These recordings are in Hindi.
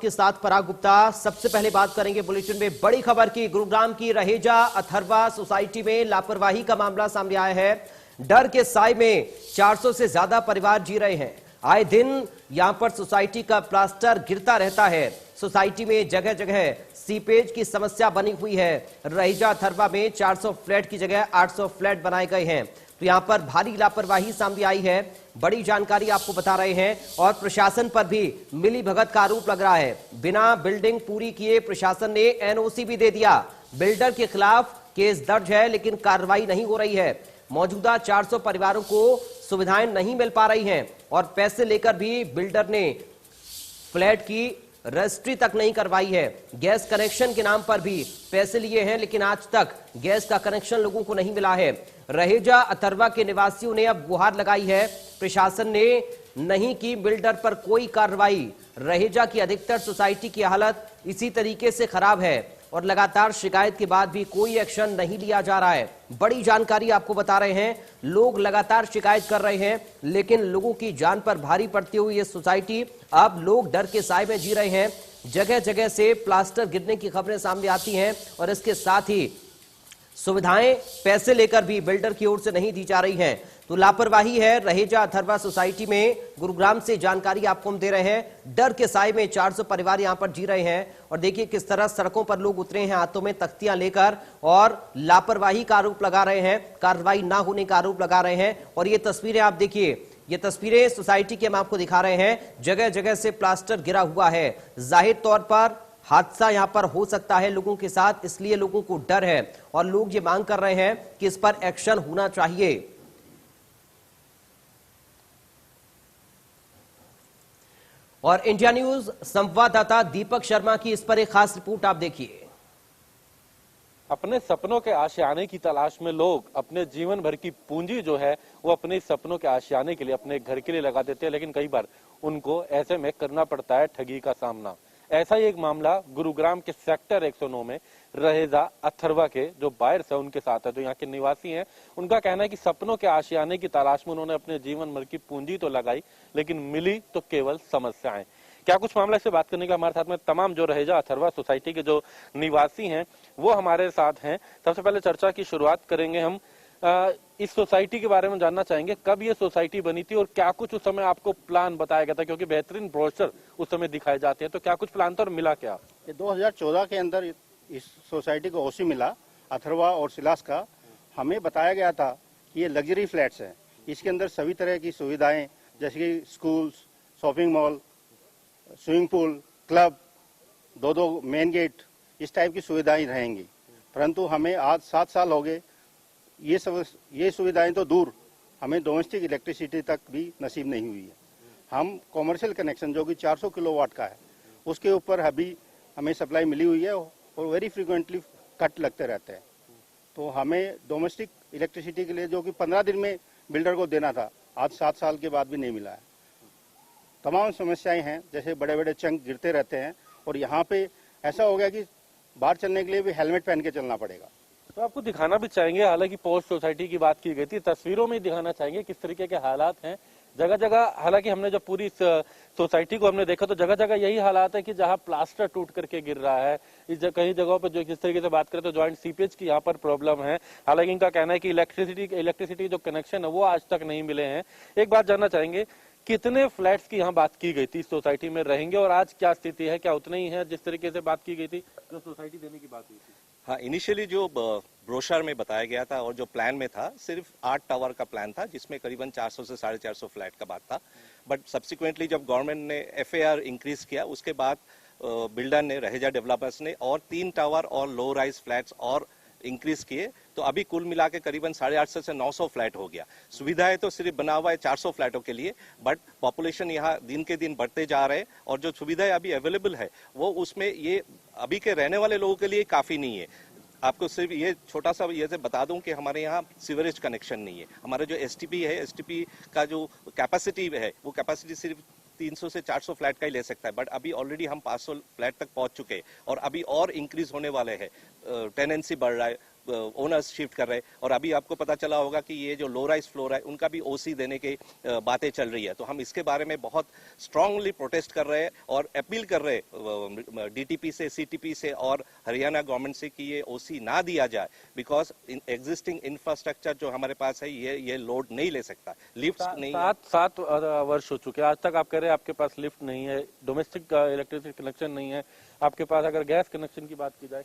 आपके साथ पराग गुप्ता। सबसे पहले बात करेंगे बुलेटिन में बड़ी खबर की। गुरुग्राम की रहेजा अथर्वा सोसाइटी में लापरवाही का मामला सामने आया है। डर के साए में 400 से ज्यादा परिवार जी रहे हैं। आए दिन यहां पर सोसाइटी का प्लास्टर गिरता रहता है। सोसाइटी में जगह जगह सीपेज की समस्या बनी हुई है। रहेजा अथर्वा में 400 फ्लैट की जगह 800 फ्लैट बनाए गए हैं। तो यहां पर भारी लापरवाही सामने आई है। बड़ी जानकारी आपको बता रहे हैं और प्रशासन पर भी मिली भगत का आरोप लग रहा है। बिना बिल्डिंग पूरी किए प्रशासन ने एनओसी भी दे दिया। बिल्डर के खिलाफ केस दर्ज है लेकिन कार्रवाई नहीं हो रही है। मौजूदा 400 परिवारों को सुविधाएं नहीं मिल पा रही हैं और पैसे लेकर भी बिल्डर ने फ्लैट की रजिस्ट्री तक नहीं करवाई है। गैस कनेक्शन के नाम पर भी पैसे लिए हैं लेकिन आज तक गैस का कनेक्शन लोगों को नहीं मिला है। रहेजा अथर्वा के निवासियों ने अब गुहार लगाई है। प्रशासन ने नहीं की बिल्डर पर कोई कार्रवाई। रहेजा की अधिकतर सोसाइटी की हालत इसी तरीके से खराब है और लगातार शिकायत के बाद भी कोई एक्शन नहीं लिया जा रहा है। बड़ी जानकारी आपको बता रहे हैं। लोग लगातार शिकायत कर रहे हैं लेकिन लोगों की जान पर भारी पड़ती हुई ये सोसाइटी, अब लोग डर के साए में जी रहे हैं। जगह जगह से प्लास्टर गिरने की खबरें सामने आती हैं और इसके साथ ही सुविधाएं पैसे लेकर भी बिल्डर की ओर से नहीं दी जा रही हैं। तो लापरवाही है रहेजा अथर्वा सोसाइटी में। गुरुग्राम से जानकारी आपको हम दे रहे हैं। डर के साए में 400 परिवार यहां पर जी रहे हैं और देखिए किस तरह सड़कों पर लोग उतरे हैं हाथों में तख्तियां लेकर और लापरवाही का आरोप लगा रहे हैं, कार्रवाई ना होने का आरोप लगा रहे हैं। और ये तस्वीरें आप देखिए, ये तस्वीरें सोसाइटी की हम आपको दिखा रहे हैं। जगह जगह से प्लास्टर गिरा हुआ है। जाहिर तौर पर हादसा यहां पर हो सकता है लोगों के साथ, इसलिए लोगों को डर है और लोग ये मांग कर रहे हैं कि इस पर एक्शन होना चाहिए। और इंडिया न्यूज संवाददाता दीपक शर्मा की इस पर एक खास रिपोर्ट आप देखिए। अपने सपनों के आशियाने की तलाश में लोग अपने जीवन भर की पूंजी जो है वो अपने सपनों के आशियाने के लिए, अपने घर के लिए लगा देते हैं, लेकिन कई बार उनको ऐसे में करना पड़ता है ठगी का सामना। ऐसा ही एक मामला गुरुग्राम के सेक्टर 109 में रहेजा अथर्वा के जो बायर्स है उनके साथ है, जो यहाँ के निवासी हैं। उनका कहना है कि सपनों के आशियाने की तलाश में उन्होंने अपने जीवन भर की पूंजी तो लगाई लेकिन मिली तो केवल समस्याएं। क्या कुछ मामला, इससे बात करने का हमारे साथ में तमाम जो रहेजा अथर्वा सोसाइटी के जो निवासी हैं वो हमारे साथ हैं। सबसे पहले चर्चा की शुरुआत करेंगे हम। इस सोसाइटी के बारे में जानना चाहेंगे, कब ये सोसाइटी बनी थी और क्या कुछ उस समय आपको प्लान बताया गया था, क्योंकि बेहतरीन ब्रोशर उस समय दिखाए जाते हैं, तो क्या कुछ प्लान था और मिला क्या? 2014 के अंदर इस सोसाइटी को ओसी मिला अथर्वा और सिलास का। हमें बताया गया था कि ये लग्जरी फ्लैट्स हैं, इसके अंदर सभी तरह की सुविधाएं जैसे कि schools, shopping mall, swimming pool, club, दो मेन गेट, इस टाइप की सुविधाएं रहेंगी। परंतु हमें आज 7 साल हो गए, ये सुविधाएं तो दूर, हमें डोमेस्टिक इलेक्ट्रिसिटी तक भी नसीब नहीं हुई है। हम कॉमर्शियल कनेक्शन जो कि 400 किलोवाट का है उसके ऊपर अभी हमें सप्लाई मिली हुई है और वेरी फ्रीक्वेंटली कट लगते रहते हैं। तो हमें डोमेस्टिक इलेक्ट्रिसिटी के लिए जो कि 15 दिन में बिल्डर को देना था, आज 7 साल के बाद भी नहीं मिला है। तमाम समस्याएं हैं, जैसे बड़े बड़े चंक गिरते रहते हैं और यहाँ पे ऐसा हो गया कि बाहर चलने के लिए भी हेलमेट पहन के चलना पड़ेगा। तो आपको दिखाना भी चाहेंगे, हालांकि पोस्ट सोसाइटी की बात की गई थी, तस्वीरों में दिखाना चाहेंगे किस तरीके के हालात हैं जगह जगह। हालांकि हमने जब पूरी सोसाइटी को हमने देखा तो जगह जगह यही हालात है कि जहां प्लास्टर टूट करके गिर रहा है। कई जगहों पर जो जिस तरीके से बात करें तो जॉइंट सीपेज की यहाँ पर प्रॉब्लम है। हालांकि इनका कहना है कि इलेक्ट्रिसिटी जो कनेक्शन है वो आज तक नहीं मिले हैं। एक बात जानना चाहेंगे, कितने फ्लैट्स की यहाँ बात की गई थी इस सोसाइटी में रहेंगे और आज क्या स्थिति है? क्या उतने ही है जिस तरीके से बात की गई थी जो सोसाइटी देने की बात हुई थी? हाँ, इनिशियली जो ब्रोशर में बताया गया था और जो प्लान में था सिर्फ 8 टावर का प्लान था, जिसमें करीबन 400 से 450 फ्लैट का बात था। बट सब्सिक्वेंटली जब गवर्नमेंट ने FAR इंक्रीज किया उसके बाद बिल्डर ने, रहेजा डेवलपर्स ने और 3 टावर और लो राइज फ्लैट्स और इंक्रीज किए, तो अभी कुल मिला के करीबन 850 से 900 फ्लैट हो गया। सुविधाएं तो सिर्फ बना हुआ है 400 फ्लैटों के लिए, बट पॉपुलेशन यहाँ दिन के दिन बढ़ते जा रहे हैं और जो सुविधाएं अभी अवेलेबल है वो उसमें ये अभी के रहने वाले लोगों के लिए काफी नहीं है। आपको सिर्फ ये छोटा सा ये से बता दूं कि हमारे यहाँ सीवरेज कनेक्शन नहीं है। हमारा जो STP है, STP का जो कैपेसिटी है वो कैपेसिटी सिर्फ 300 से 400 फ्लैट का ही ले सकता है, बट अभी ऑलरेडी हम 500 फ्लैट तक पहुंच चुके हैं और अभी और इंक्रीज होने वाले हैं। टेनेंसी बढ़ रहा है, ओनर्स शिफ्ट कर रहे हैं। और अभी आपको पता चला होगा कि ये जो लो राइज फ्लोर है उनका भी ओसी देने की बातें चल रही है। तो हम इसके बारे में बहुत स्ट्रांगली प्रोटेस्ट कर रहे हैं और अपील कर रहे हैं डीटीपी से, सीटीपी से और हरियाणा गवर्नमेंट से कि ये ओसी ना दिया जाए, बिकॉज एग्जिस्टिंग इंफ्रास्ट्रक्चर जो हमारे पास है ये लोड नहीं ले सकता। लिफ्ट नहीं, सात वर्ष हो चुके हैं, आज तक आप कह रहे हैं आपके पास लिफ्ट नहीं है, डोमेस्टिक इलेक्ट्रिसिटी कनेक्शन नहीं है आपके पास। अगर गैस कनेक्शन की बात की जाए,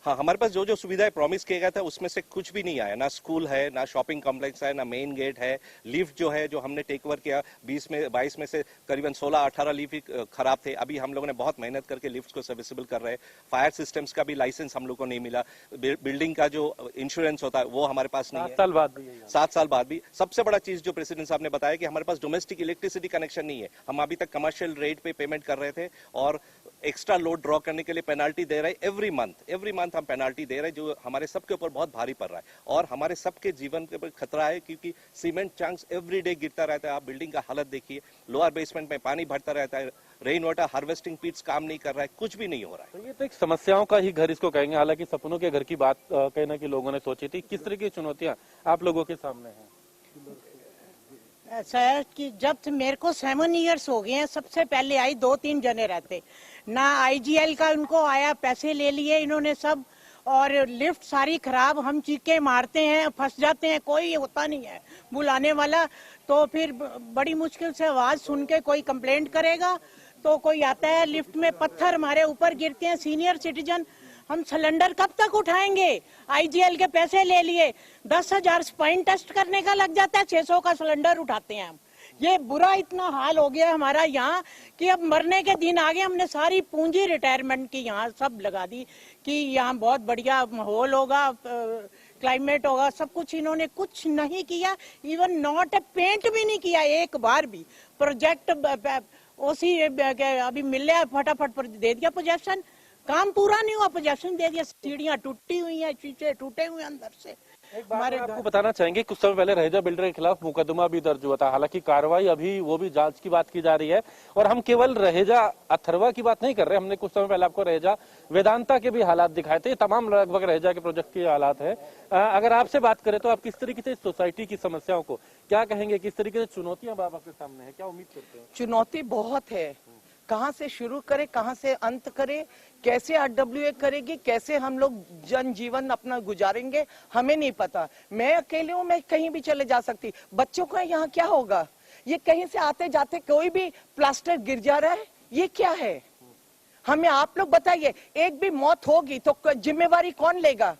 हाँ, हमारे पास जो जो सुविधाएं प्रॉमिस किया गया था उसमें से कुछ भी नहीं आया। ना स्कूल है, ना शॉपिंग कॉम्प्लेक्स है, ना मेन गेट है। लिफ्ट जो है जो हमने टेक ओवर किया 22 में से करीबन 16-18 लिफ्ट खराब थे। अभी हम लोगों ने बहुत मेहनत करके लिफ्ट को सर्विसेबल कर रहे हैं। फायर सिस्टम्स का भी लाइसेंस हम लोग को नहीं मिला। बिल्डिंग का जो इंश्योरेंस होता है वो हमारे पास नहीं है। 7 साल बाद भी। सबसे बड़ा चीज जो प्रेसिडेंट साहब ने बताया कि हमारे पास डोमेस्टिक इलेक्ट्रिसिटी कनेक्शन नहीं है। हम अभी तक कमर्शियल रेट पे पेमेंट कर रहे थे और एक्स्ट्रा लोड ड्रॉ करने के लिए पेनाल्टी दे रहे हैं। एवरी मंथ हम पेनाल्टी दे रहे हैं, जो हमारे सबके ऊपर बहुत भारी पड़ रहा है और हमारे सबके जीवन के ऊपर खतरा है, क्योंकि सीमेंट चंक्स एवरीडे गिरता रहता है। आप बिल्डिंग का हालत देखिए, लोअर बेसमेंट में पानी भरता रहता है, रेन वाटर हार्वेस्टिंग पिट्स काम नहीं कर रहा है, कुछ भी नहीं हो रहा है। तो ये तो एक समस्याओं का ही घर इसको कहेंगे। हालांकि सपनों के घर की बात कहना कि लोगों ने सोची थी, किस तरह की चुनौतियां आप लोगों के सामने हैं? ऐसा है कि जब से मेरे को 7 इयर्स हो गए हैं, सबसे पहले आई 2-3 जने रहते ना, आईजीएल का उनको आया, पैसे ले लिए इन्होंने सब, और लिफ्ट सारी खराब, हम चीखे मारते हैं, फंस जाते हैं, कोई होता नहीं है बुलाने वाला। तो फिर बड़ी मुश्किल से आवाज सुन के कोई कंप्लेंट करेगा तो कोई आता है, लिफ्ट में पत्थर हमारे ऊपर गिरते हैं, सीनियर सिटीजन। हम सिलेंडर कब तक उठाएंगे? आईजीएल के पैसे ले लिए, 10,000 स्पाइन टेस्ट करने का लग जाता है, 600 का सिलेंडर उठाते हैं हम। ये बुरा इतना हाल हो गया हमारा यहाँ कि अब मरने के दिन आ गए। हमने सारी पूंजी रिटायरमेंट की यहाँ सब लगा दी कि यहाँ बहुत बढ़िया माहौल होगा, क्लाइमेट होगा, सब कुछ। इन्होंने कुछ नहीं किया, इवन नॉट ए पेंट भी नहीं किया एक बार भी। प्रोजेक्ट ओसी अभी मिल रहा है, फटाफट पर दे दिया पोजेशन, काम पूरा नहीं हुआ, पोजेशन दे दिया। सीढ़ियां टूटी हुई हैं, शीशे टूटे हुए अंदर से। हमारे आपको बताना चाहेंगे, कुछ समय पहले रहेजा बिल्डर के खिलाफ मुकदमा भी दर्ज हुआ था। हालांकि कार्रवाई अभी वो भी जांच की बात की जा रही है। और हम केवल रहेजा अथर्वा की बात नहीं कर रहे, हमने कुछ समय पहले आपको रहेजा वेदांता के भी हालात दिखाए थे। तमाम लगभग रहेजा के प्रोजेक्ट के हालात है। अगर आपसे बात करें तो आप किस तरीके से सोसाइटी की समस्याओं को क्या कहेंगे, किस तरीके से चुनौतियां आपके सामने है, क्या उम्मीद करते हैं? चुनौती बहुत है, कहाँ से शुरू करे, कहाँ से अंत करे, कैसे आरडब्ल्यूए करेगी, कैसे हम लोग जनजीवन अपना गुजारेंगे, हमें नहीं पता। मैं अकेले हूँ, मैं कहीं भी चले जा सकती। बच्चों का यहाँ क्या होगा? ये कहीं से आते जाते कोई भी प्लास्टर गिर जा रहा है, ये क्या है? हमें आप लोग बताइए, एक भी मौत होगी तो जिम्मेवारी कौन लेगा?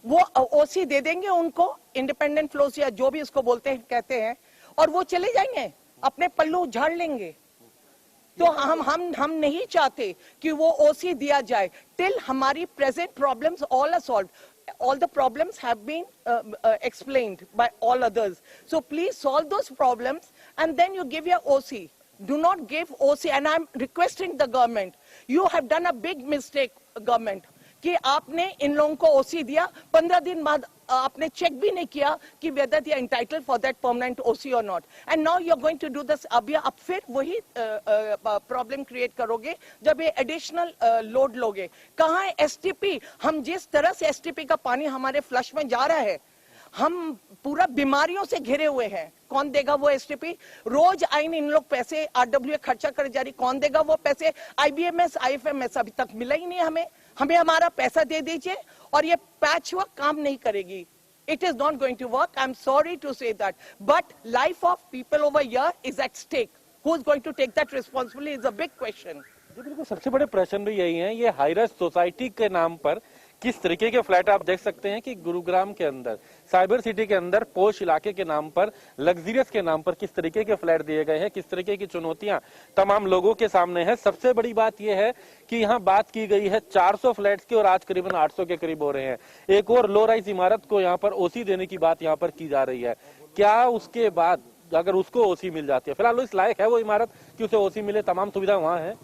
वो ओसी दे देंगे उनको, इंडिपेंडेंट फ्लोस या जो भी उसको बोलते हैं कहते हैं, और वो चले जाएंगे, अपने पल्लू झाड़ लेंगे। तो हम नहीं चाहते कि वो ओसी दिया जाए टिल हमारी present problems all are solved. All the problems have been explained by all others. So please solve those problems and then you give your OC. Do not give OC. And I'm requesting the government. You have done a big mistake, government. कि आपने इन लोगों को ओसी दिया, 15 दिन बाद आपने चेक भी नहीं किया कि whether they are entitled for that permanent OC or not. And now you're going to do this. अब आप फिर वही प्रॉब्लम क्रिएट करोगे जब ये एडिशनल लोड लोगे. कहाँ है एसटीपी? हम जिस तरह से एसटीपी का पानी हमारे फ्लश में जा रहा है, हम पूरा बीमारियों से घिरे हुए हैं. कौन देगा वो एसटीपी? रोज आइन इन लोग पैसे आरडब्ल्यूए खर्चा कर जा रही. कौन देगा वो पैसे? आईबीएमएस आईएफएमएस अभी तक मिला ही नहीं हमें. हमें हमारा पैसा दे दीजिए. और ये पैच वर्क काम नहीं करेगी. It is not going to work. I'm sorry to say that. But life of people over here is at stake. Who is going to take that responsibility is a big question. जी बिल्कुल, सबसे बड़े प्रश्न भी यही है. ये हाईराइज सोसाइटी के नाम पर किस तरीके के फ्लैट आप देख सकते हैं कि गुरुग्राम के अंदर, साइबर सिटी के अंदर, पोश इलाके के नाम पर, लग्जरियस के नाम पर किस तरीके के फ्लैट दिए गए हैं, किस तरीके की चुनौतियां तमाम लोगों के सामने है. सबसे बड़ी बात यह है कि यहाँ बात की गई है 400 फ्लैट्स की और आज करीबन 800 के करीब हो रहे हैं. एक और लो राइज इमारत को यहाँ पर ओसी देने की बात यहाँ पर की जा रही है. क्या उसके बाद अगर उसको ओसी मिल जाती है, फिलहाल इस लायक है वो इमारत कि उसे ओसी मिले, तमाम सुविधा वहाँ है?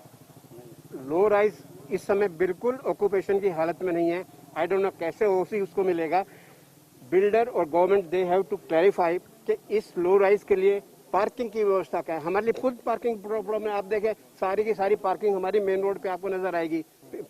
लो राइज इस समय बिल्कुल ऑक्यूपेशन की हालत में नहीं है. आई डोंट नो कैसे ओसी उसको मिलेगा. बिल्डर और government they have to clarify कि इस लो राइज के लिए पार्किंग की व्यवस्था क्या है. हमारे लिए खुद पार्किंग प्रॉब्लम है. आप देखें सारी की सारी पार्किंग हमारी मेन रोड पे आपको नजर आएगी.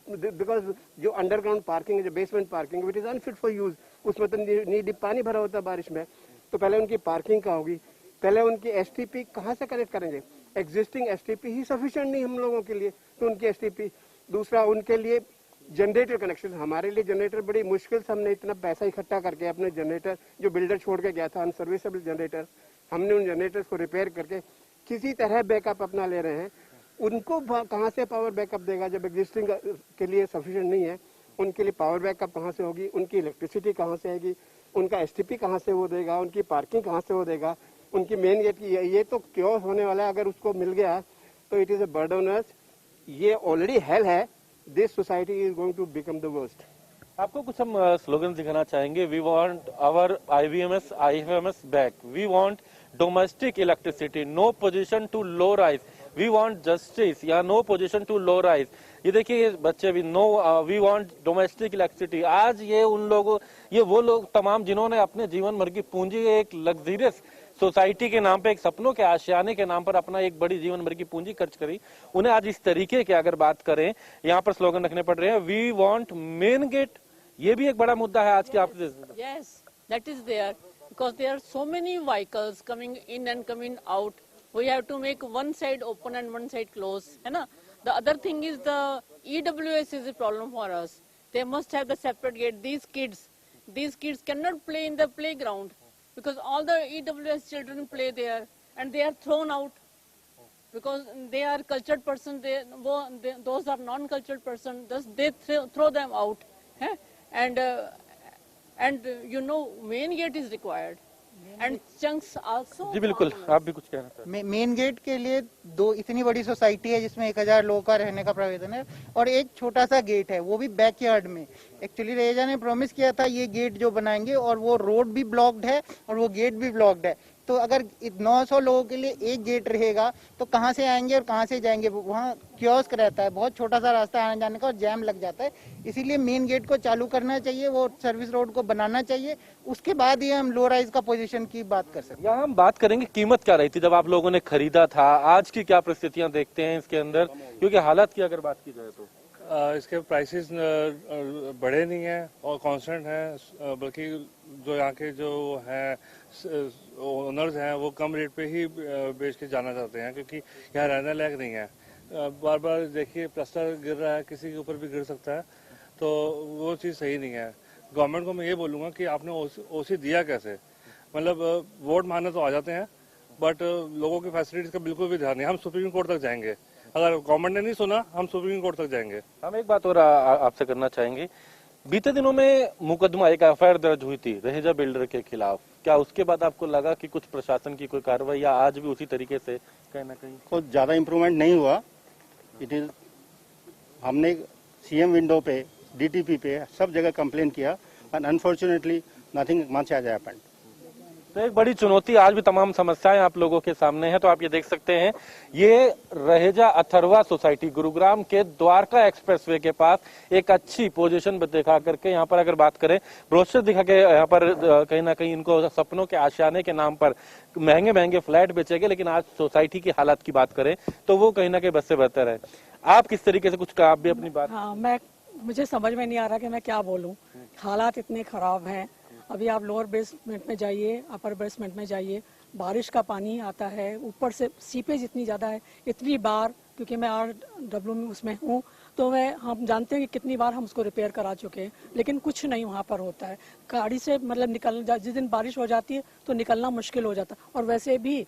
बिकॉज जो अंडरग्राउंड पार्किंग है, जो बेसमेंट पार्किंग है, it is unfit for use, उसमें तो नीड पानी भरा होता है बारिश में। तो पहले उनकी पार्किंग कहाँ होगी, पहले उनकी एसटीपी कहाँ से कनेक्ट करेंगे, एग्जिस्टिंग एसटीपी ही सफिशिएंट नहीं हम लोगों के लिए, तो उनकी एसटीपी। दूसरा उनके लिए जनरेटर कनेक्शन, हमारे लिए जनरेटर बड़ी मुश्किल से हमने इतना पैसा इकट्ठा करके अपने जनरेटर जो बिल्डर छोड़ के गया था अनसर्विसेबल जनरेटर, हमने उन जनरेटर्स को रिपेयर करके किसी तरह बैकअप अपना ले रहे हैं। उनको कहाँ से पावर बैकअप देगा जब एग्जिस्टिंग के लिए सफिशिएंट नहीं है, उनके लिए पावर बैकअप कहाँ से होगी, उनकी इलेक्ट्रिसिटी कहाँ से आएगी, उनका एसटीपी कहाँ से वो देगा, उनकी पार्किंग कहाँ से वो देगा, उनकी मेन गेट की, ये तो क्यों होने वाला है। अगर उसको मिल गया तो it is a burden on us, ये ऑलरेडी हेल है, this society is going to become the worst. आपको कुछ हम स्लोगन दिखाना चाहेंगे। We want our IVMS back, we want domestic electricity, no position to low rise, we want justice या no position to low rise. ये देखिए ये बच्चे भी वी वांट डोमेस्टिक इलेक्ट्रिसिटी। आज ये वो लोग तमाम जिन्होंने अपने जीवन भर की पूंजी एक लग्जरियस सोसाइटी के नाम पे, एक सपनों के आशियाने के नाम पर अपना एक बड़ी जीवन भर की पूंजी खर्च करी, उन्हें आज इस तरीके के अगर बात करें यहाँ पर स्लोगन रखने पड़ रहे हैं। वी वांट मेन गेट, ये भी एक बड़ा मुद्दा है आज की आपसे। Yes, that is there because there are so many vehicles coming in and coming out. We have to make one side open and one side close, है ना? The other thing is the EWS is a problem for us. They must have the separate gate. These kids cannot play in the playground because all the EWS children play there and they are thrown out because they are cultured persons. Those are non-cultured persons. Thus they throw them out. है? And you know main gate is required and chunks also। जी बिल्कुल, आप भी कुछ कहना चाहते हैं? मेन गेट के लिए दो, इतनी बड़ी सोसाइटी है जिसमें 1000 लोगों का रहने का प्रावधान है और एक छोटा सा गेट है, वो भी बैकयार्ड में। एक्चुअली रहेजा ने प्रॉमिस किया था ये गेट जो बनाएंगे, और वो रोड भी ब्लॉक्ड है और वो गेट भी ब्लॉक्ड है। तो अगर 900 लोगों के लिए एक गेट रहेगा तो कहाँ से आएंगे और कहाँ से जाएंगे, वहाँ कियोस्क रहता है, बहुत छोटा सा रास्ता आने जाने का और जैम लग जाता है। इसीलिए मेन गेट को चालू करना चाहिए, वो सर्विस रोड को बनाना चाहिए, उसके बाद ही हम लो राइज का पोजीशन की बात कर सकते हैं। यहाँ हम बात करेंगे कीमत क्या रही थी जब आप लोगों ने खरीदा था, आज की क्या परिस्थितियां देखते हैं इसके अंदर, क्योंकि हालात की अगर बात की जाए तो इसके प्राइसेस बढ़े नहीं हैं और कांस्टेंट हैं, बल्कि जो यहाँ के जो हैं ओनर्स हैं वो कम रेट पे ही बेच के जाना चाहते हैं, क्योंकि यहाँ रहने लायक नहीं है। बार बार देखिए प्लास्टर गिर रहा है, किसी के ऊपर भी गिर सकता है, तो वो चीज़ सही नहीं है। गवर्नमेंट को मैं ये बोलूँगा कि आपने ओसी दिया कैसे, मतलब वोट मांगने तो आ जाते हैं बट लोगों की फैसिलिटीज का बिल्कुल भी ध्यान नहीं। हम सुप्रीम कोर्ट तक जाएंगे, अगर गवर्नमेंट ने नहीं सुना हम सुप्रीम कोर्ट तक जाएंगे। हम एक बात और आपसे करना चाहेंगे, बीते दिनों में मुकदमा, एक एफआईआर दर्ज हुई थी रहेजा बिल्डर के खिलाफ, क्या उसके बाद आपको लगा कि कुछ प्रशासन की कोई कार्रवाई या आज भी उसी तरीके से कहीं ना कहीं कुछ ज्यादा इम्प्रूवमेंट नहीं हुआ? हमने सीएम विंडो पे, डीटीपी पे सब जगह कंप्लेन किया and unfortunately nothing much has happened. तो एक बड़ी चुनौती, आज भी तमाम समस्याएं आप लोगों के सामने है। तो आप ये देख सकते हैं, ये रहेजा अथर्वा सोसाइटी गुरुग्राम के द्वारका एक्सप्रेसवे के पास एक अच्छी पोजीशन दिखा करके, यहाँ पर अगर बात करें ब्रोशर दिखा के, यहाँ पर कहीं ना कहीं इनको सपनों के आशियाने के नाम पर महंगे महंगे फ्लैट बेचे गए, लेकिन आज सोसाइटी की हालत की बात करें तो वो कहीं ना कहीं बस से बेहतर है। आप किस तरीके से कुछ आप भी अपनी बात? हाँ, मुझे समझ में नहीं आ रहा कि मैं क्या बोलूं, हालात इतने खराब हैं। अभी आप लोअर बेसमेंट में जाइए, अपर बेसमेंट में जाइए, बारिश का पानी आता है, ऊपर से सीपेज इतनी ज़्यादा है। इतनी बार, क्योंकि मैं RW में उसमें हूँ, तो हम जानते हैं कि कितनी बार हम उसको रिपेयर करा चुके हैं, लेकिन कुछ नहीं वहाँ पर होता है। गाड़ी से मतलब जिस दिन बारिश हो जाती है तो निकलना मुश्किल हो जाता है, और वैसे भी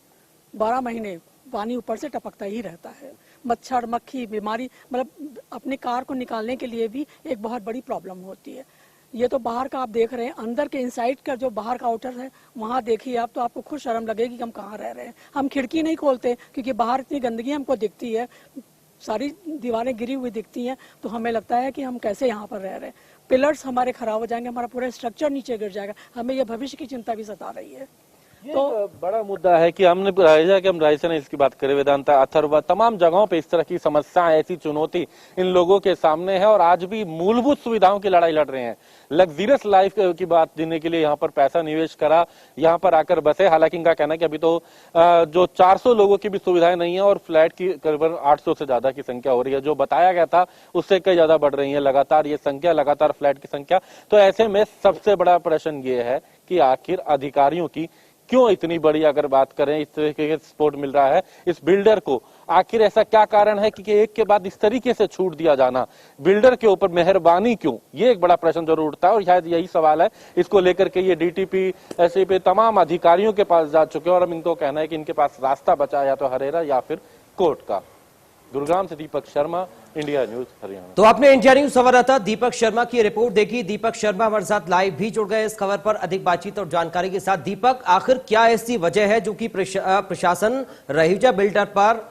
12 महीने पानी ऊपर से टपकता ही रहता है। मच्छर मक्खी बीमारी, मतलब अपनी कार को निकालने के लिए भी एक बहुत बड़ी प्रॉब्लम होती है। ये तो बाहर का आप देख रहे हैं, अंदर के इनसाइड का जो बाहर का आउटर है वहाँ देखिए आप, तो आपको खुद शर्म लगेगी कि हम कहाँ रह रहे हैं। हम खिड़की नहीं खोलते क्योंकि बाहर इतनी गंदगी हमको दिखती है, सारी दीवारें गिरी हुई दिखती हैं, तो हमें लगता है कि हम कैसे यहाँ पर रह रहे हैं। पिलर्स हमारे खराब हो जाएंगे, हमारा पूरा स्ट्रक्चर नीचे गिर जाएगा, हमें यह भविष्य की चिंता भी सता रही है। तो बड़ा मुद्दा है कि हमने हम रायसेन इसकी बात करें, वेदांता, अथर्वा, तमाम जगहों पे इस तरह की समस्याएं, ऐसी चुनौती इन लोगों के सामने है और आज भी मूलभूत सुविधाओं की लड़ाई लड़ रहे हैं। लग्जरियस लाइफ की बात जीने के लिए यहाँ पर पैसा निवेश करा, यहाँ पर आकर बसे। हालांकि इनका कहना है कि अभी तो जो 400 लोगों की भी सुविधाएं नहीं है और फ्लैट की करीबन 800 से ज्यादा की संख्या हो रही है। जो बताया गया था उससे कई ज्यादा बढ़ रही है लगातार ये संख्या, लगातार फ्लैट की संख्या। तो ऐसे में सबसे बड़ा प्रश्न ये है कि आखिर अधिकारियों की क्यों इतनी बड़ी, अगर बात करें इस तरीके का सपोर्ट मिल रहा है इस बिल्डर को, आखिर ऐसा क्या कारण है कि एक के बाद इस तरीके से छूट दिया जाना, बिल्डर के ऊपर मेहरबानी क्यों, ये एक बड़ा प्रश्न जरूर उठता है। और शायद यही सवाल है, इसको लेकर के ये डीटीपी, एसईपी तमाम अधिकारियों के पास जा चुके हैं और अब इनको कहना है कि इनके पास रास्ता बचा या तो हरेरा या फिर कोर्ट का। गुरुग्राम से दीपक शर्मा, इंडिया न्यूज हरियाणा। तो आपने इंडिया न्यूज संवाददाता दीपक शर्मा की रिपोर्ट देखी। दीपक शर्मा हमारे साथ लाइव भी जुड़ गए इस खबर पर अधिक बातचीत और जानकारी के साथ। दीपक, आखिर क्या ऐसी वजह है जो कि प्रशासन रहीजा बिल्डर पर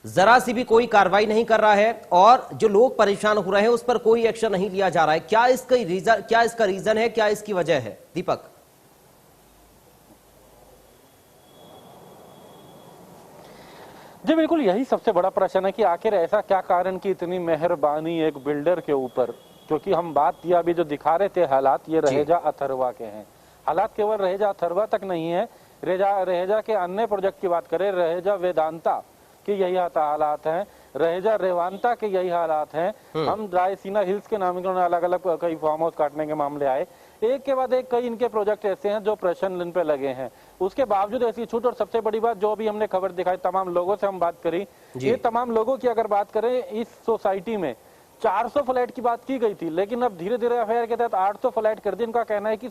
जरा सी भी कोई कार्रवाई नहीं कर रहा है और जो लोग परेशान हो रहे हैं उस पर कोई एक्शन नहीं लिया जा रहा है? क्या इसका रीजन है, क्या इसकी वजह है दीपक? जी बिल्कुल, यही सबसे बड़ा प्रश्न है कि आखिर ऐसा क्या कारण कि इतनी मेहरबानी एक बिल्डर के ऊपर, क्योंकि हम बात किया अभी जो दिखा रहे थे हालात, ये रहेजा अथर्वा के हैं। हालात केवल रहेजा अथर्वा तक नहीं है, रहेजा के अन्य प्रोजेक्ट की बात करें, रहेजा वेदांता के यही हालात हैं, रहेजा रेवांता के यही हालात हैं। हम रायसीना हिल्स के नाम अलग अलग कई फार्म हाउस काटने के मामले आए, एक के बाद एक कई इनके प्रोजेक्ट ऐसे हैं जो प्रश्न इन पे लगे हैं, उसके बावजूद ऐसी छूट। और सबसे बड़ी बात जो अभी हमने खबर दिखाई, तमाम लोगों से हम बात करी, ये तमाम लोगों की अगर बात करें, इस सोसाइटी में 400 फ्लैट की बात की गई थी, लेकिन अब धीरे धीरे एफआईआर के तहत 800 फ्लैट कर दी। इनका कहना है कि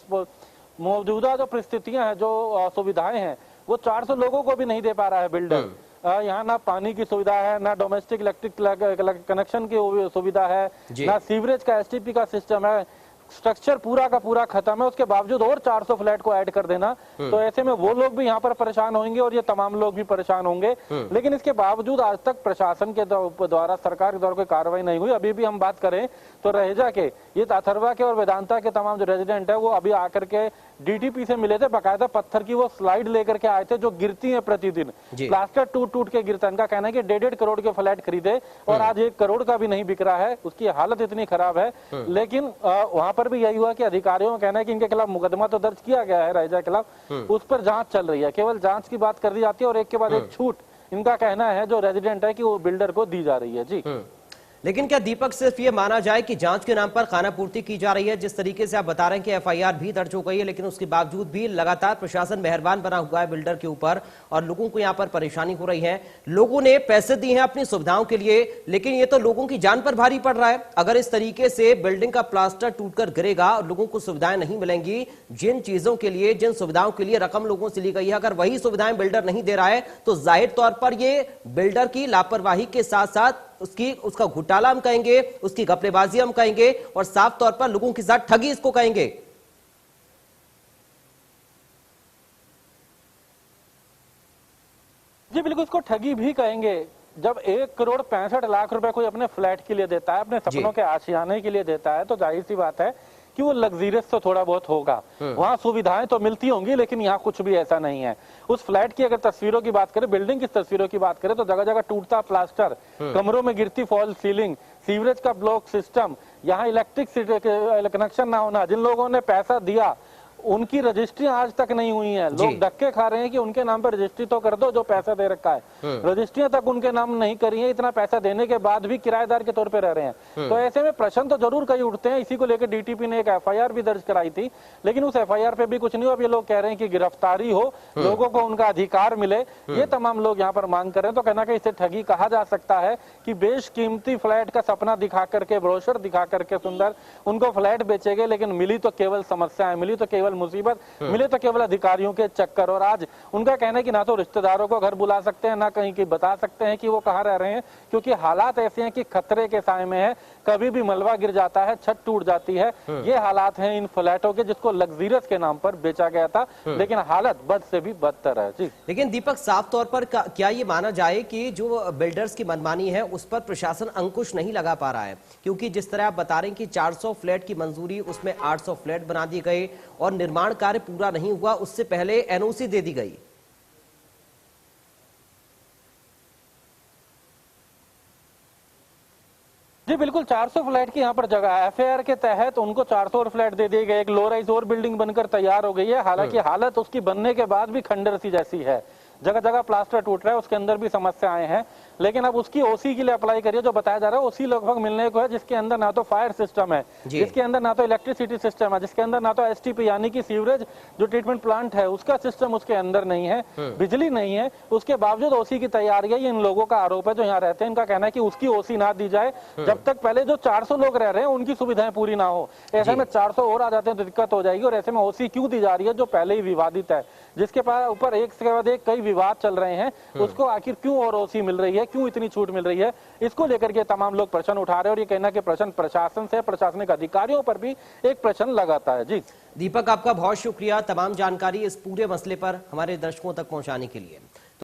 मौजूदा जो परिस्थितियां हैं, जो सुविधाएं हैं, वो 400 लोगों को भी नहीं दे पा रहा है बिल्डर। यहाँ ना पानी की सुविधा है, ना डोमेस्टिक इलेक्ट्रिक कनेक्शन की सुविधा है, ना सीवरेज का एसटीपी का सिस्टम है, स्ट्रक्चर पूरा का पूरा खत्म है। उसके बावजूद और 400 फ्लैट को ऐड कर देना, तो ऐसे में वो लोग भी यहाँ पर परेशान होंगे और ये तमाम लोग भी परेशान होंगे। लेकिन इसके बावजूद आज तक प्रशासन के द्वारा, सरकार के द्वारा कोई कार्रवाई नहीं हुई। अभी भी हम बात करें तो रहेजा के, ये अथर्वा के और वेदांता के तमाम जो रेजिडेंट है वो अभी आकर के डीटीपी से मिले थे, बाकायदा पत्थर की वो स्लाइड लेकर के आए थे जो गिरती है प्रतिदिन, प्लास्टर टूट टूट के गिरता है। इनका कहना है कि 1.5 करोड़ के फ्लैट खरीदे और आज 1 करोड़ का भी नहीं बिक रहा है, उसकी हालत इतनी खराब है। लेकिन वहां पर भी यही हुआ कि अधिकारियों का कहना है कि इनके खिलाफ मुकदमा तो दर्ज किया गया है रहेजा के खिलाफ, उस पर जांच चल रही है, केवल जांच की बात कर दी जाती है और एक के बाद एक छूट इनका कहना है जो रेजिडेंट है कि वो बिल्डर को दी जा रही है। जी लेकिन क्या दीपक सिर्फ ये माना जाए कि जांच के नाम पर खानापूर्ति की जा रही है? जिस तरीके से आप बता रहे हैं कि एफआईआर भी दर्ज हो गई है, लेकिन उसके बावजूद भी लगातार प्रशासन मेहरबान बना हुआ है बिल्डर के ऊपर और लोगों को यहां पर परेशानी हो रही है। लोगों ने पैसे दिए हैं अपनी सुविधाओं के लिए, लेकिन ये तो लोगों की जान पर भारी पड़ रहा है। अगर इस तरीके से बिल्डिंग का प्लास्टर टूटकर गिरेगा और लोगों को सुविधाएं नहीं मिलेंगी, जिन चीजों के लिए, जिन सुविधाओं के लिए रकम लोगों से ली गई है, अगर वही सुविधाएं बिल्डर नहीं दे रहा है, तो जाहिर तौर पर ये बिल्डर की लापरवाही के साथ साथ उसका घोटाला हम कहेंगे, उसकी घपलेबाजी हम कहेंगे और साफ तौर पर लोगों के साथ ठगी इसको कहेंगे। जी बिल्कुल, इसको ठगी भी कहेंगे। जब 1 करोड़ 65 लाख रुपए कोई अपने फ्लैट के लिए देता है, अपने सपनों के आशियाने के लिए देता है, तो जाहिर सी बात है कि वो लग्जरियस तो थोड़ा बहुत होगा, वहां सुविधाएं तो मिलती होंगी, लेकिन यहाँ कुछ भी ऐसा नहीं है। उस फ्लैट की अगर तस्वीरों की बात करें, बिल्डिंग की तस्वीरों की बात करें, तो जगह जगह टूटता प्लास्टर, कमरों में गिरती फॉल सीलिंग, सीवरेज का ब्लॉक सिस्टम, यहाँ इलेक्ट्रिक कनेक्शन ना होना, जिन लोगों ने पैसा दिया उनकी रजिस्ट्री आज तक नहीं हुई है। लोग धक्के खा रहे हैं कि उनके नाम पर रजिस्ट्री तो कर दो जो पैसा दे रखा है, रजिस्ट्रियां तक उनके नाम नहीं करी है, इतना पैसा देने के बाद भी किराएदार के तौर पे रह रहे हैं। तो ऐसे में प्रश्न तो जरूर कई उठते हैं। इसी को लेकर डीटीपी ने एक एफआईआर भी दर्ज कराई थी, लेकिन उस एफआईआर पे भी कुछ नहीं हुआ। अब ये लोग कह रहे हैं कि गिरफ्तारी हो, लोगों को उनका अधिकार मिले, ये तमाम लोग यहाँ पर मांग कर रहे हैं। तो कहना कि इसे ठगी कहा जा सकता है कि बेशकीमती फ्लैट का सपना दिखा करके, ब्रोशर दिखा करके सुंदर उनको फ्लैट बेचे गए, लेकिन मिली तो केवल समस्याएं, मिली तो केवल मुसीबत, मिले तो केवल अधिकारियों के चक्कर। और आज उनका कहना है कि ना तो रिश्तेदारों को घर बुला सकते हैं, ना कहीं की बता सकते हैं कि वो कहाँ रह रहे हैं, क्योंकि हालात ऐसे हैं कि खतरे के साए में है, कभी भी मलबा गिर जाता है, छत टूट जाती है। ये हालात हैं इन फ्लैटों के, जिसको लग्जरियस के नाम पर बेचा गया था, लेकिन हालत बद से भी बदतर है। जी लेकिन दीपक, साफ तौर पर क्या ये माना जाए कि जो बिल्डर्स की मनमानी है उस पर प्रशासन अंकुश नहीं लगा पा रहा है? क्योंकि जिस तरह आप बता रहे हैं कि 400 फ्लैट की मंजूरी, उसमें 800 फ्लैट बना दिए गए और निर्माण कार्य पूरा नहीं हुआ, उससे पहले एनओसी दे दी गई। जी बिल्कुल, 400 फ्लैट की यहाँ पर जगह है। एफएआर के तहत उनको 400 और फ्लैट दे दिए गए। एक लो राइज और बिल्डिंग बनकर तैयार हो गई है। हालांकि हालत उसकी बनने के बाद भी खंडर सी जैसी है, जगह जगह प्लास्टर टूट रहा है, उसके अंदर भी समस्याएं हैं। लेकिन अब उसकी ओसी के लिए अप्लाई करिए, जो बताया जा रहा है ओसी लगभग मिलने को है, जिसके अंदर ना तो फायर सिस्टम है, जिसके अंदर ना तो इलेक्ट्रिसिटी सिस्टम है, जिसके अंदर ना तो एसटीपी यानी कि सीवरेज जो ट्रीटमेंट प्लांट है उसका सिस्टम उसके अंदर नहीं है, बिजली नहीं है। उसके बावजूद ओसी की तैयारी है। ये इन लोगों का आरोप है जो यहाँ रहते हैं। इनका कहना है कि उसकी ओसी ना दी जाए जब तक पहले जो 400 लोग रह रहे हैं उनकी सुविधाएं पूरी ना हो। ऐसे में 400 और आ जाते हैं तो दिक्कत हो जाएगी। और ऐसे में ओसी क्यों दी जा रही है जो पहले ही विवादित है, जिसके पास ऊपर एक के बाद एक कई विवाद चल रहे हैं, उसको आखिर क्यों और ओसी मिल रही है, क्यों इतनी छूट मिल रही है, इसको लेकर के तमाम लोग प्रश्न उठा रहे हैं। और ये कहना कि प्रश्न प्रशासन से, प्रशासनिक अधिकारियों पर भी एक प्रश्न लगाता है। जी दीपक, आपका बहुत शुक्रिया तमाम जानकारी इस पूरे मसले पर हमारे दर्शकों तक पहुंचाने के लिए।